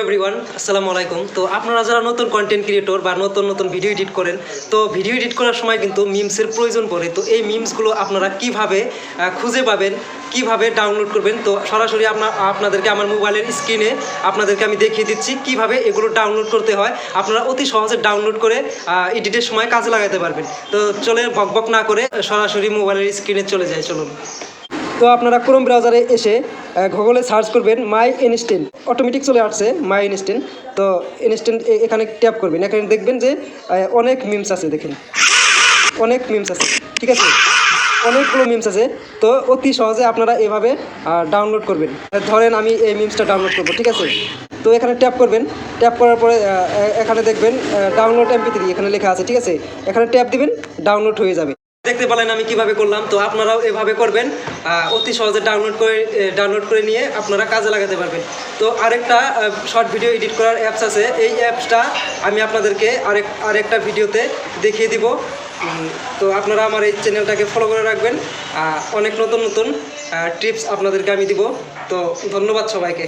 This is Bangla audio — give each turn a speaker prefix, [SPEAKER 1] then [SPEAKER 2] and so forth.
[SPEAKER 1] এভরিওয়ান, আসসালামু আলাইকুম। তো আপনারা যারা নতুন কন্টেন্ট ক্রিয়েটর বা নতুন ভিডিও এডিট করেন, তো ভিডিও এডিট করার সময় কিন্তু মিমসের প্রয়োজন পড়ে। তো এই মিমসগুলো আপনারা কিভাবে খুঁজে পাবেন, কিভাবে ডাউনলোড করবেন, তো সরাসরি আপনাদেরকে আমার মোবাইলের স্ক্রিনে আপনাদেরকে আমি দেখিয়ে দিচ্ছি কিভাবে এগুলো ডাউনলোড করতে হয়। আপনারা অতি সহজে ডাউনলোড করে এডিটের সময় কাজে লাগাতে পারবেন। তো চলে বকবক না করে সরাসরি মোবাইলের স্ক্রিনে চলে যায়, চলুন। তো আপনারা ক্রোম ব্রাউজারে এসে গুগলে সার্চ করবেন মাই ইনস্ট্যান্ট, অটোমেটিক চলে আসছে মাই ইনস্ট্যান্ট। তো ইনস্ট্যান্ট এখানে ট্যাপ করবেন, এখানে দেখবেন যে অনেক মিমস আছে, দেখেন অনেক মিমস আছে, ঠিক আছে, অনেকগুলো মিমস আছে। তো অতি সহজে আপনারা এভাবে ডাউনলোড করবেন। ধরেন আমি এই মিমসটা ডাউনলোড করবো, ঠিক আছে। তো এখানে ট্যাপ করবেন, ট্যাপ করার পরে এখানে দেখবেন ডাউনলোড MP3 এখানে লেখা আছে, ঠিক আছে। এখানে ট্যাপ দিবেন, ডাউনলোড হয়ে যাবে। দেখতে পেলেন আমি কিভাবে করলাম। তো আপনারাও এভাবে করবেন, অতি সহজে ডাউনলোড করে নিয়ে আপনারা কাজে লাগাতে পারবেন। তো আরেকটা শর্ট ভিডিও এডিট করার অ্যাপস আছে, এই অ্যাপসটা আমি আপনাদেরকে আরেকটা ভিডিওতে দেখিয়ে দিব। তো আপনারা আমার এই চ্যানেলটাকে ফলো করে রাখবেন, অনেক নতুন টিপস আপনাদেরকে আমি দিব। তো ধন্যবাদ সবাইকে।